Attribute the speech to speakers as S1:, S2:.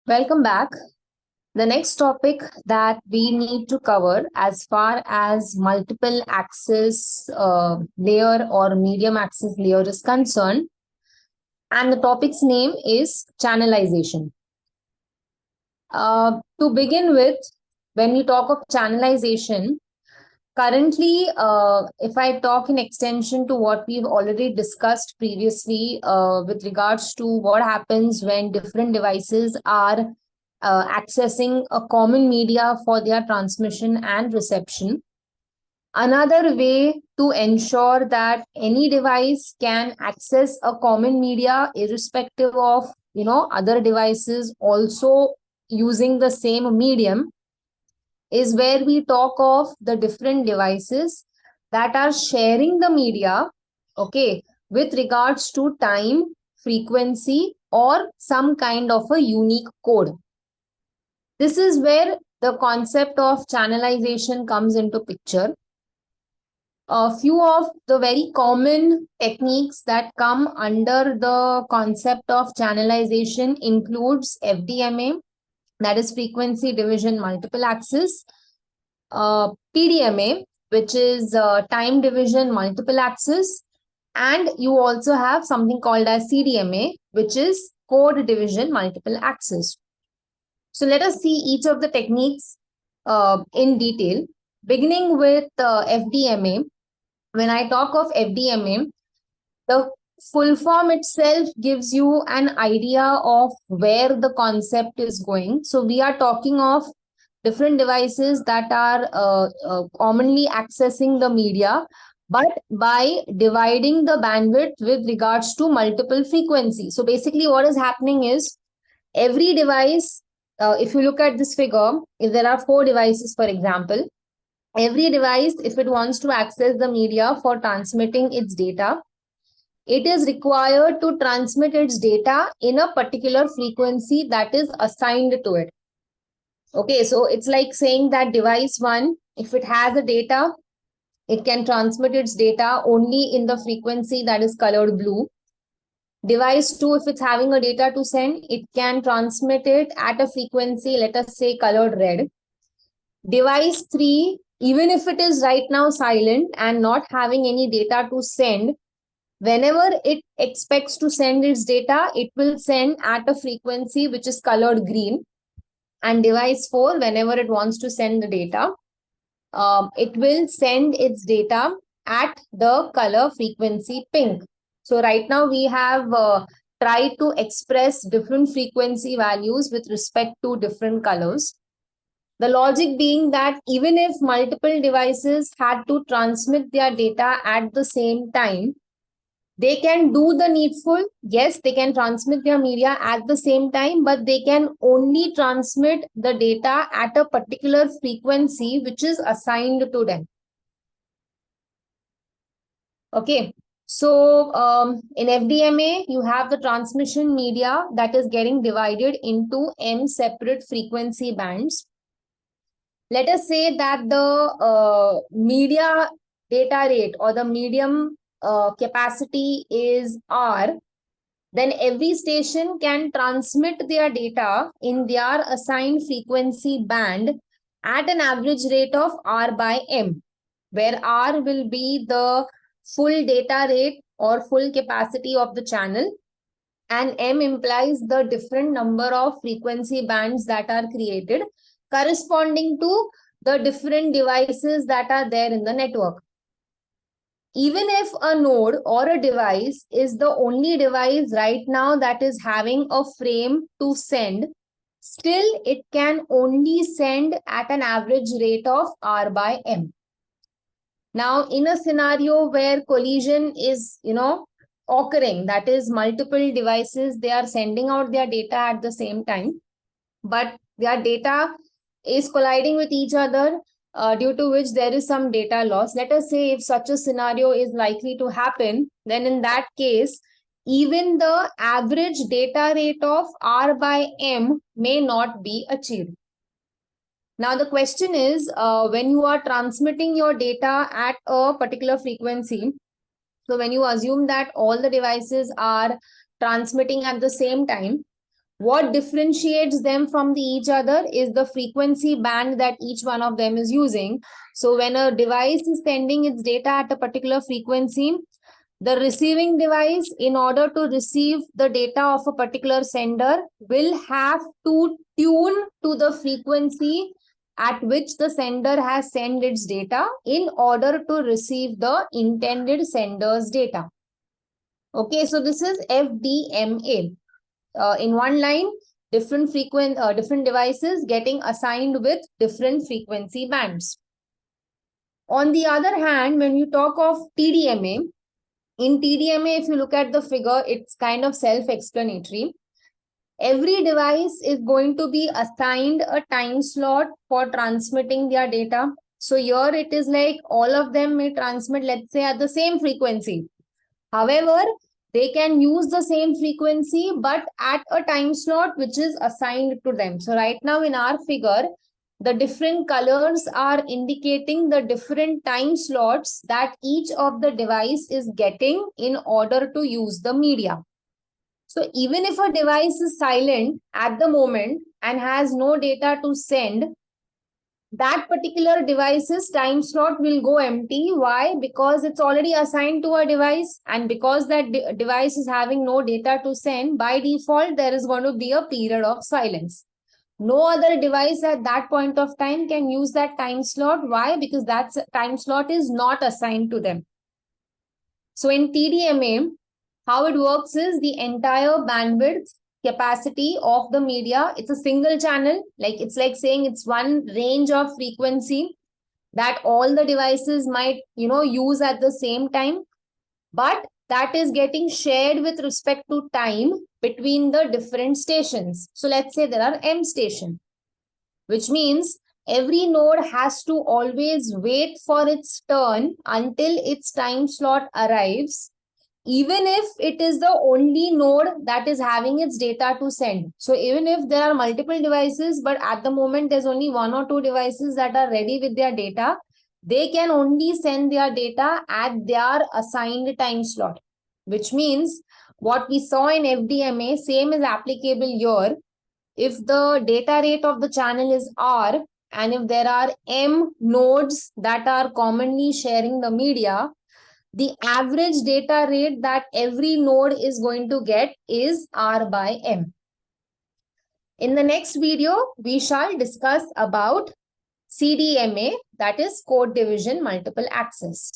S1: Welcome back. The next topic that we need to cover as far as multiple axis layer or medium axis layer is concerned, and the topic's name is channelization. To begin with, when we talk of channelization, currently, if I talk in extension to what we've already discussed previously with regards to what happens when different devices are accessing a common media for their transmission and reception. Another way to ensure that any device can access a common media irrespective of other devices also using the same medium is where we talk of the different devices that are sharing the media, okay, with regards to time, frequency, or some kind of a unique code. This is where the concept of channelization comes into picture. A few of the very common techniques that come under the concept of channelization includes Fdma, that is frequency division multiple axis, Tdma, which is time division multiple axis, and you also have something called as Cdma, which is code division multiple axis. So let us see each of the techniques in detail, beginning with Fdma. When I talk of Fdma, the full form itself gives you an idea of where the concept is going. So we are talking of different devices that are commonly accessing the media, but by dividing the bandwidth with regards to multiple frequencies. So basically what is happening is every device, if you look at this figure, if there are 4 devices, for example, every device, if it wants to access the media for transmitting its data, it is required to transmit its data in a particular frequency that is assigned to it. Okay, so it's like saying that device 1, if it has a data, it can transmit its data only in the frequency that is colored blue. Device 2, if it's having a data to send, it can transmit it at a frequency, let us say colored red. Device 3, even if it is right now silent and not having any data to send, whenever it expects to send its data, it will send at a frequency which is colored green. And device 4, whenever it wants to send the data, it will send its data at the color frequency pink. So right now we have tried to express different frequency values with respect to different colors. The logic being that even if multiple devices had to transmit their data at the same time, they can do the needful. Yes, they can transmit their media at the same time, but they can only transmit the data at a particular frequency which is assigned to them. Okay, so in Fdma, you have the transmission media that is getting divided into m separate frequency bands. Let us say that the media data rate or the medium capacity is R, then every station can transmit their data in their assigned frequency band at an average rate of R by M, where R will be the full data rate or full capacity of the channel, and M implies the different number of frequency bands that are created corresponding to the different devices that are there in the network. Even if a node or a device is the only device right now that is having a frame to send, still it can only send at an average rate of R by M. Now, in a scenario where collision is, occurring, that is multiple devices, they are sending out their data at the same time, but their data is colliding with each other, due to which there is some data loss. Let us say if such a scenario is likely to happen, then in that case, even the average data rate of R by M may not be achieved. Now, the question is, when you are transmitting your data at a particular frequency, so when you assume that all the devices are transmitting at the same time, What differentiates them from each other is the frequency band that each one of them is using. So when a device is sending its data at a particular frequency, the receiving device, in order to receive the data of a particular sender, will have to tune to the frequency at which the sender has sent its data in order to receive the intended sender's data. Okay, so this is Fdma. In one line, different devices getting assigned with different frequency bands. On the other hand, when you talk of Tdma, in Tdma, if you look at the figure, it's kind of self-explanatory. Every device is going to be assigned a time slot for transmitting their data. So here it is like all of them may transmit, let's say, at the same frequency. However, they can use the same frequency, but at a time slot which is assigned to them. So right now in our figure, the different colors are indicating the different time slots that each of the device is getting in order to use the media. So even if a device is silent at the moment and has no data to send, that particular device's time slot will go empty. Why? Because it's already assigned to a device, and because that device is having no data to send, by default, there is going to be a period of silence. No other device at that point of time can use that time slot. Why? Because that time slot is not assigned to them. So in Tdma, how it works is the entire bandwidth capacity of the media, it's a single channel, like it's like saying it's one range of frequency that all the devices might use at the same time, but that is getting shared with respect to time between the different stations. So let's say there are M stations, which means every node has to always wait for its turn until its time slot arrives, even if it is the only node that is having its data to send. So even if there are multiple devices, but at the moment there's only one or two devices that are ready with their data, they can only send their data at their assigned time slot, which means what we saw in Fdma, same is applicable here. If the data rate of the channel is R, and if there are M nodes that are commonly sharing the media, the average data rate that every node is going to get is R by M. In the next video, we shall discuss about CDMA, that is code division multiple access.